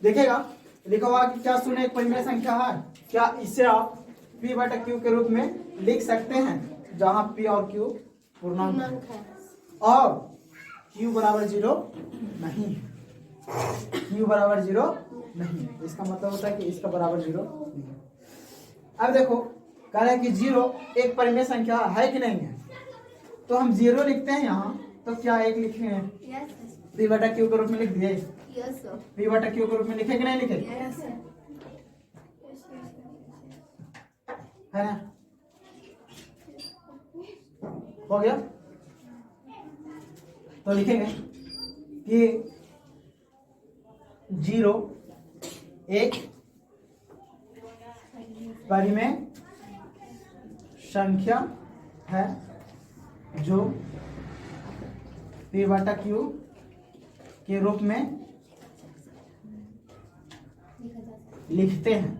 देखिएगा लिखा हुआ कि क्या शून्य एक परिमेय संख्या है, क्या इसे आप p बटा q के रूप में लिख सकते हैं जहां p और q पूर्णांक है और q बराबर 0 नहीं है, q बराबर 0 नहीं है, इसका मतलब होता है कि इसका बराबर 0 नहीं है। अब देखो कह रहा है कि 0 एक परिमेय संख्या है कि नहीं है, तो हम 0 लिखते हैं यहाँ, तो क्या एक लिखे हैं p बटा q के रूप में लिख दिए, p बटा q के रूप में लिखे कि नहीं लिखे, है ना, हो गया। तो लिखेंगे कि 0 एक परिमेय संख्या है जो p बटा q के रूप में लिखते हैं,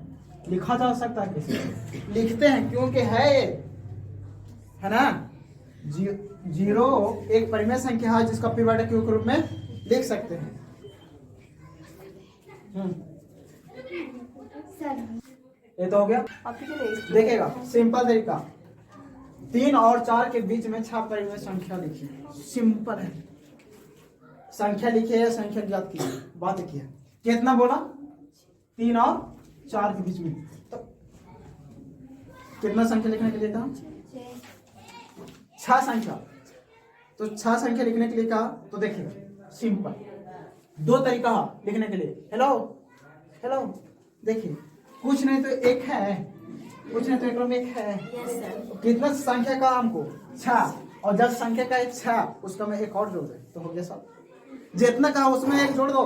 लिखा जा सकता है किसी लिखते हैं क्योंकि है ना, 0 एक परिमेय संख्या है जिसका p बटा q के रूप में लिख सकते हैं। ये तो हो गया। देखिएगा सिंपल तरीका, 3 और 4 के बीच में 6 परिमेय संख्या लिखिए, सिंपल है, संख्या लिखिए या संख्या ज्ञात कीजिए, बात की है। कितना बोला, 3 और 4 के बीच में, तो कितना संख्या लिखने के लिए कहा, 6 संख्या, तो 6 संख्या लिखने के लिए कहा, तो देखिएगा सिंपल 2 तरीका लिखने के लिए। हेलो देखिए, कुछ नहीं तो एक है, कुछ नहीं तो एक में एक है, कितना संख्या का हमको 6, और जब संख्या का एक 6 उसका मैं एक और जोड़ दे तो हो गया 7, जितना कहा उसमें एक जोड़ दो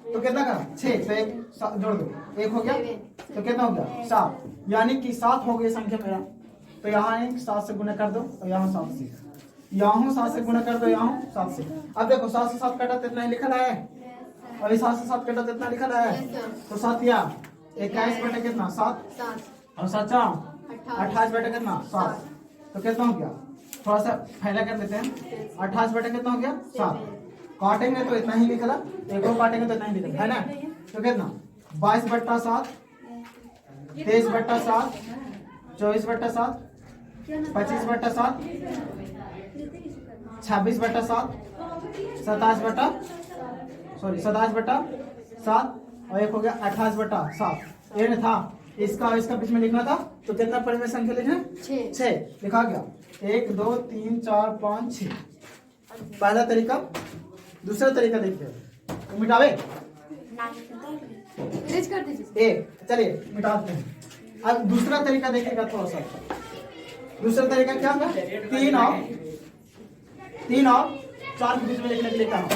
तो कितना कहा 6, तो एक जोड़ दो, एक हो गया, तो कितना हो गया 7, यानी कि 7 हो गई संख्या मेरा। तो यहाँ एक 7 से गुणा कर दो और यहाँ 7 से, यहाँ 7 से गुणा कर दो, यहाँ 7 से। अब देखो 7 से 7 कटा तो इतना ही लिखा है, और 7 से 7 कटा तो इतना लिखा है, तो 7 या 21 बटे कितना 7 और 7 28 बटे कितना 7, तो कितना हो गया, थोड़ा सा फैला कर देते हैं, 28 बटे कितना हो गया 7, काटेंगे तो इतना ही निकला, एक और काटेंगे तो इतना ही निकला, है ना, तो कितना 22 बट्टा 7, 23 बट्टा 7, 24 बट्टा 7, 25 बट्टा 7, 26 बट्टा 7, 27 बट्टा 7, और एक हो गया 28 बट्टा 7, ये था इसका और इसका बीच में लिखना था, तो कितना परिमेय संख्या लिखना, 6 लिखा गया, 1 2 3 4 5 6, पहला तरीका। दूसरा तरीका देखिए, तो मिटावे चलिए मिटाते हैं। अब दूसरा तरीका देखिएगा थोड़ा सा, दूसरा तरीका क्या होगा, 3 और 4 के बीच में लिखने के लिए कहा।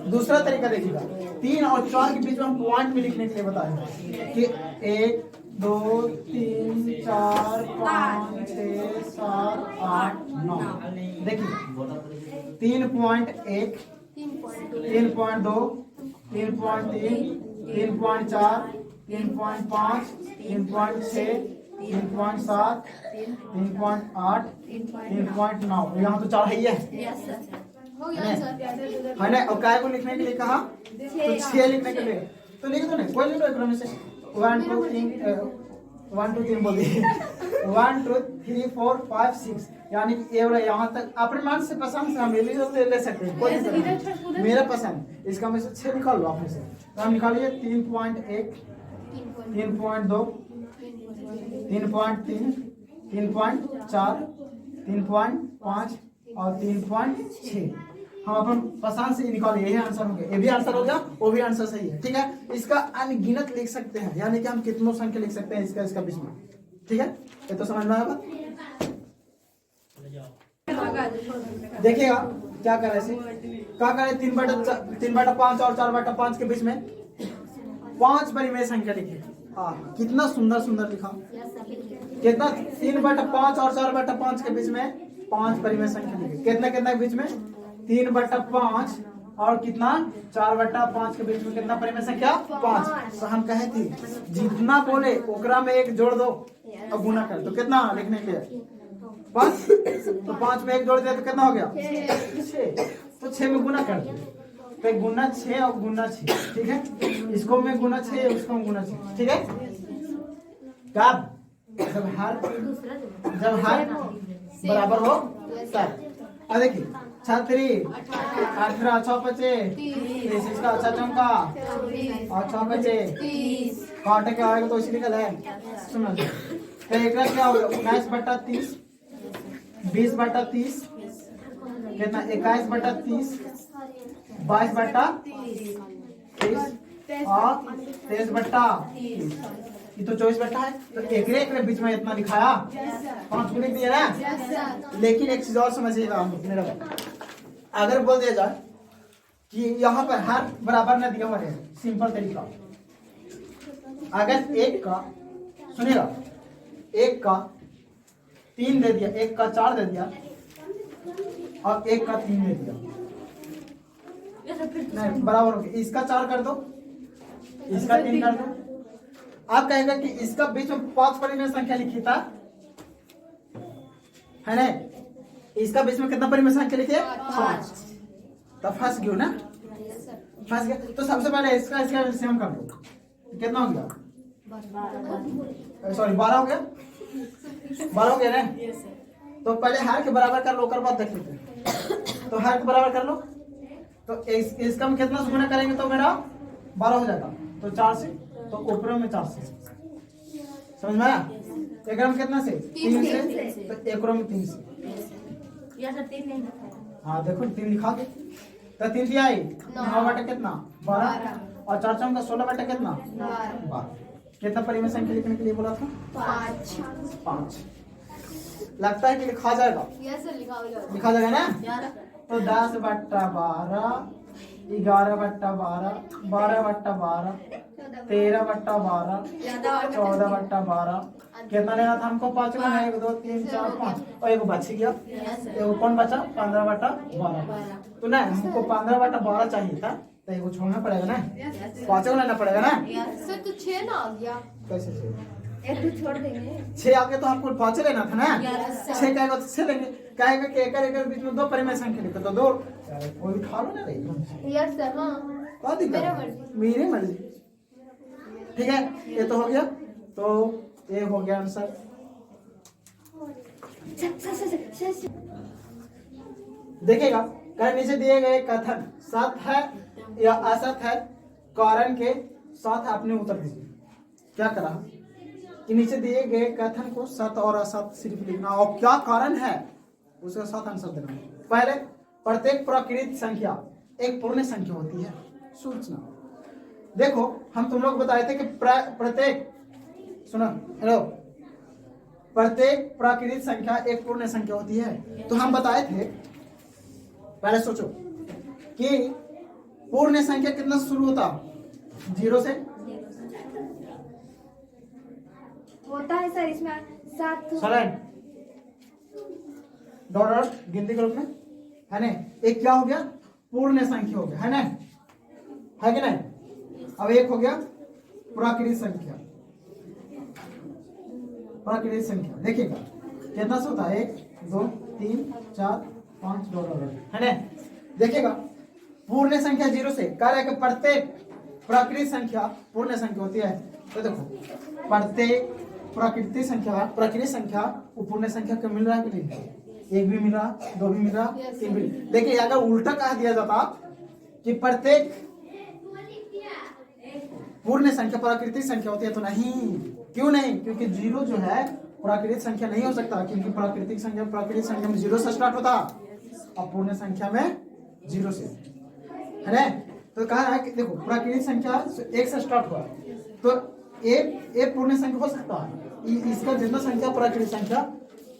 दूसरा तरीका देखिएगा, 3 और 4 के बीच में हम पॉइंट में लिखने के लिए बताए कि 1 2 3 4 5 6 7 8 9, देखिए 3.1 3.2 3.3 3.4 3.5 3.6 3.7 3.8 3.9, यहाँ तो 4 है ही है ना, और काय को लिखने के लिए कहा, तो 6 लिखने के लिए, तो लिख दो ना, कोई लिख दो एक में से, 1 2 3 बोल दिए 1 2 3 4 5 6, यानी कि ये वाला यहाँ तक अपने मन से पसंद से हम ले सकते हैं, कोई मेरा पसंद, इसका में से 6 निकाल लो आप में से, तो हम निकालिए 3.1 3.2 3.3 3.4 3.5 और 3.6, हम अपन पसंद से निकालिए, यही आंसर हो गया, ये भी आंसर हो गया, वो भी आंसर सही है, ठीक है। इसका अनगिनत लिख सकते हैं, यानी कि हम कितनों संख्या लिख सकते हैं इसका बीच में, ठीक है, ये तो समझ में आया। देखिएगा क्या करे, क्या करे, 3/5 और 4/5 के बीच में 5 परिमेय संख्या लिखिए, कितना सुंदर सुंदर लिखा, कितना 3/5 और 4/5 के बीच में 5 परिमेय संख्या लिखिए, कितना कितना के बीच में 3/5 और कितना 4/5 के बीच में कितना परिमेय संख्या 5, तो हम कहे थे जितना बोले ओकरा में एक जोड़ दो और गुना कर दो, कितना लिखने के लिए 5, तो 5 में एक जोड़ दे तो कितना हो गया 6, तो 6 में गुना कर दो, तो गुना 6 और गुना 6, ठीक है। इसको मैं गुना 6, उसको मैं गुना 6, ठीक है। कब? जब हर बराबर हो तब। अब देखिए 6 18 6 5 30, इसका अच्छा चौका और 6 5 काटे के आएगा तो इसी निकल है। सुनो तो एक क्या होगा 19/30, 20/30 कितना 21/30, 22/30 और 23/30। ये तो 24 है। तो एक बीच में इतना दिखाया, 5 को लिख दिया ना। लेकिन एक चीज और समझिएगा मेरा, अगर बोल दिया जाए कि यहाँ पर हर बराबर न दिया हुआ है, सिंपल तरीका, अगर एक का सुनिएगा, एक का 3 दे दिया, एक का 4 दे दिया और एक का 3 दे दिया, नहीं बराबर हो गया। इसका 4 कर दो, इसका 3 कर दो। आप कहेगा कि इसका बीच में 5 परिमेय संख्या लिखी था, है ना? इसका बीच में कितना परिमेय संख्या लिखी है? 5। तो फंस गयो ना, फंस गया। तो सबसे पहले इसका एलसीएम कर दो, कितना हो गया? सॉरी 12 हो गया, 12 हो गया ना। तो पहले हर के बराबर कर लो, कर बाद देख लेते हैं। तो हर के बराबर कर लो, तो इसका हम कितना से गुना करेंगे तो मेरा 12 हो जाएगा। तो 4 से, तो ऊपर में 4 से, समझ में आया? एक में कितना से? 3 से, तो एक में 3 से। हाँ देखो 3 लिखा दे, तो 3 दिया 9 बटे कितना 12 और 4 चौका 16 बटे कितना 12। कितना परिमेय संख्या लिखने के लिए बोला था? 5। लगता है कि लिखा जाएगा? लिखा जाएगा ना। तो 10/12, 11/12, 12/12, 13/12, 14/12। कितना लेना था हमको? 5 को। 1 2 3 4 5 और एक बच गया, एगो कौन बचा? 15/12। तो ना हमको 15/12 चाहिए था, तो एगो छोड़ना पड़ेगा ना, 5 को लेना पड़ेगा ना। सर तो 6 ना आ गया, कैसे 6? एक तो छोड़ देंगे। 6 आ गया तो हमको 5 लेना था ना। 6 कहेगा तो 6 लेंगे, कहेगा कि एक बीच में 2 परिमेय संख्या लिखो तो 2, कोई उठा लो ना रे। Yes sir. हाँ क्या दिक्कत? मेरी मर्जी, ठीक है। ये तो हो गया, तो ये हो गया आंसर। देखिएगा कहीं नीचे दिए गए कथन सत्य है या असत्य है, कारण के साथ आपने उत्तर दीजिए। क्या करा कि नीचे दिए गए कथन को सत्य और असत्य सिर्फ लिखना और क्या कारण है उसके साथ आंसर देना। पहले, प्रत्येक प्राकृत संख्या एक पूर्ण संख्या होती है। सूचना देखो, हम तुम लोग बताए थे कि प्रत्येक, सुनो हेलो, प्रत्येक प्राकृत संख्या एक पूर्ण संख्या होती है। तो हम बताए थे, पहले सोचो कि पूर्ण संख्या कितना शुरू होता? 0 से होता है सर, इसमें 7 डॉट गिनती के रूप में, है ना। एक क्या हो गया? पूर्ण संख्या हो गया, है ना, है कि नहीं? अब एक हो गया प्राकृत संख्या। प्राकृत संख्या देखिएगा कितना से होता है? 1 2 3 4 5 डॉट, है ना। देखिएगा पूर्ण संख्या 0 से कह रहा है कि प्रत्येक प्राकृत संख्या पूर्ण संख्या होती है। तो देखो प्रत्येक प्राकृतिक संख्या वो पूर्ण संख्या को मिल रहा है कि नहीं? 1 भी मिल रहा, 2 भी मिल रहा, 3 भी। देखिए अगर उल्टा कह दिया जाता कि प्रत्येक पूर्ण संख्या प्राकृतिक संख्या होती है, तो नहीं। क्यों नहीं? क्योंकि 0 जो है प्राकृतिक संख्या नहीं हो सकता, क्योंकि प्राकृतिक संख्या में 0 से स्टार्ट होता और पूर्ण संख्या में 0 से, है ना। तो कहा है कि देखो प्राकृतिक संख्या 1 से स्टार्ट हुआ, तो एक पूर्ण संख्या हो सकता है। इसका जितना संख्या प्राकृतिक संख्या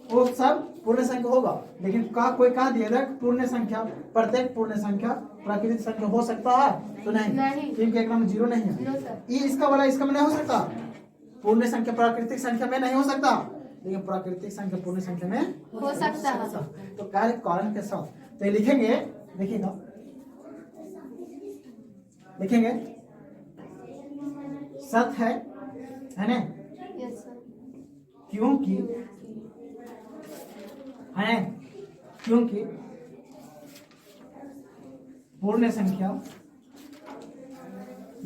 वो सब पूर्ण संख्या होगा, लेकिन कोई कहा दिया था पूर्ण संख्या, प्रत्येक पूर्ण संख्या प्राकृतिक संख्या हो सकता है? तो नहीं, क्योंकि एक में 0 नहीं है। ये इसका वाला इसका में नहीं हो सकता, पूर्ण संख्या प्राकृतिक संख्या में नहीं हो सकता, लेकिन प्राकृतिक संख्या पूर्ण संख्या में हो सकता है। तो कार्य कारण के साथ तो ये लिखेंगे, देखिएगा लिखेंगे सत्य है ना, यस सर। क्योंकि है, क्योंकि पूर्ण संख्या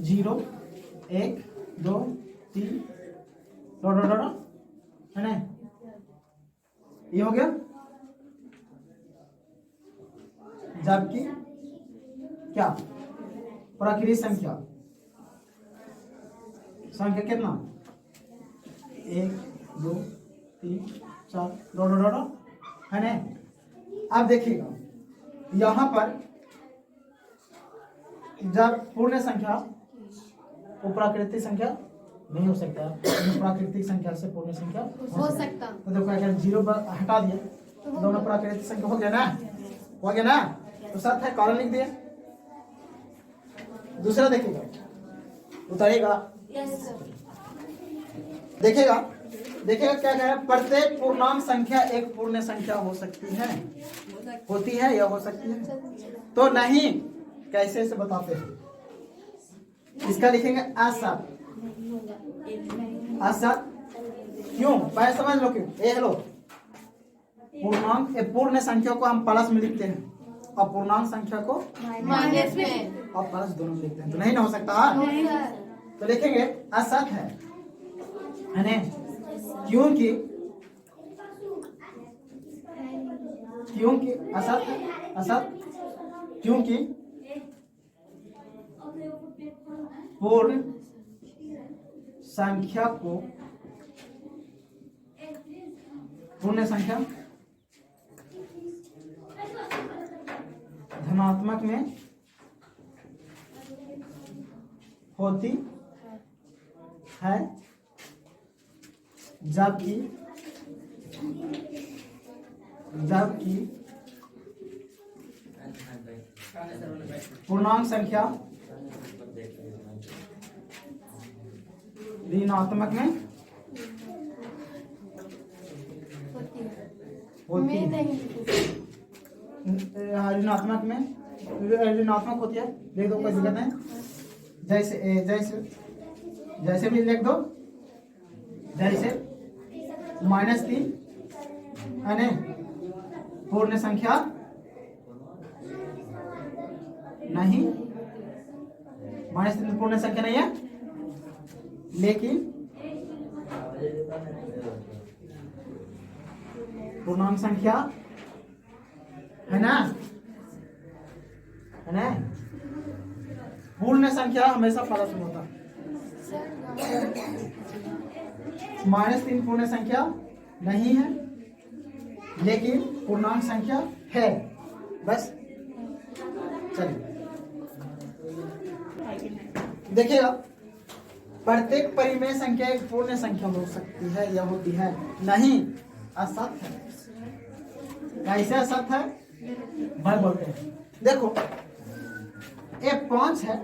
0 1 2 3 डॉट है ना, ये हो गया। जबकि क्या प्राकृतिक संख्या कितना 1 2 3 4 डॉट है ना। अब देखिएगा यहाँ पर जब पूर्ण संख्या वो प्राकृतिक संख्या नहीं हो सकता, प्राकृतिक संख्या से पूर्ण संख्या हो सकता। तो देखो अगर 0 हटा दिए तो दोनों प्राकृतिक संख्या हो गया ना, हो गया ना, तो साथ है कारण लिख दिए। दूसरा देखिएगा, उतारिएगा, देखिएगा देखिएगा क्या कह रहा है, प्रत्येक पूर्णांक संख्या एक पूर्ण संख्या हो सकती है, होती है या हो सकती है, तो नहीं, कैसे से बताते हैं। इसका लिखेंगे असत, असत क्यों, पहले समझ लो क्यों। ए हेलो, पूर्णांक पूर्ण संख्या को हम प्लस में लिखते हैं और पूर्णांक संख्या को माइनस में और प्लस दोनों में लिखते हैं, तो नहीं ना हो सकता। तो लिखेंगे असत है ना, क्योंकि असत है, असत क्योंकि पूर्ण संख्या को पूर्ण संख्या धनात्मक में होती है, जबकि पूर्णांक संख्या ऋणात्मक में होती है, ऋणात्मक होती है, लिख दो, कोई दिक्कत नहीं, जैसे भी लिख दो, जैसे -3 है ना, पूर्ण संख्या नहीं, -3 पूर्ण संख्या नहीं है, लेकिन पूर्णांक संख्या है ना, पूर्ण संख्या हमेशा प्लस में होता है। -3 पूर्ण संख्या नहीं है, लेकिन पूर्णांक संख्या है, बस। चलिए देखिएगा, प्रत्येक परिमेय संख्या एक पूर्ण संख्या हो सकती है या होती है, नहीं, असत है। कैसे असत है भाई बोलते हैं, देखो ये 5 है,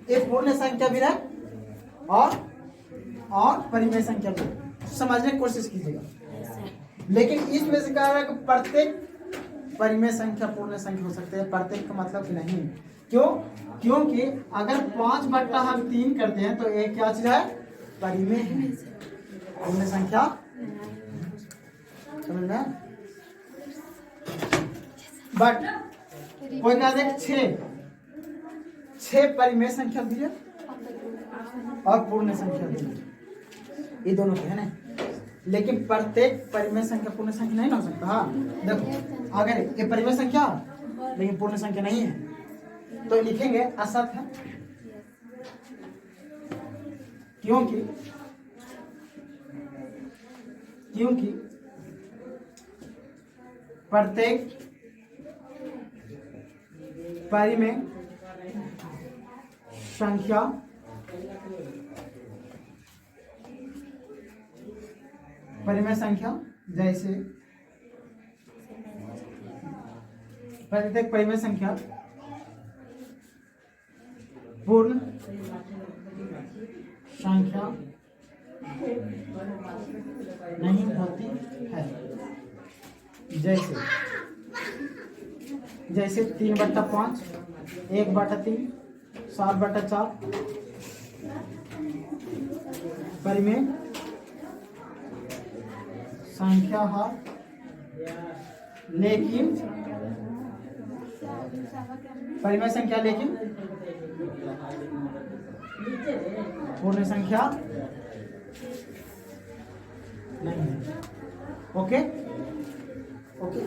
ये पूर्ण संख्या भी है और परिमेय संख्या भी है, समझने की कोशिश कीजिएगा। लेकिन इसमें से कह रहा है कि प्रत्येक परिमेय संख्या पूर्ण संख्या हो सकती है, प्रत्येक का मतलब कि नहीं, क्यों, क्योंकि अगर 5/3 हम 3 करते हैं तो एक क्या चीज है, परिमेय है, पूर्ण संख्या, समझ में। बट कोई कह दे 6 परिमेय संख्या भी है और पूर्ण संख्या भी है, ये दोनों है ना, लेकिन प्रत्येक परिमेय संख्या पूर्ण संख्या नहीं हो सकता। हाँ देखो, अगर ये परिमेय संख्या लेकिन पूर्ण संख्या नहीं है तो लिखेंगे असत है, क्योंकि प्रत्येक परिमेय संख्या जैसे प्रत्येक परिमेय संख्या पूर्ण संख्या नहीं होती है, जैसे 3/5, 1/3, 7/4 परिमेय संख्या है, लेकिन परिमेय संख्या पूर्ण संख्या नहीं है। Okay okay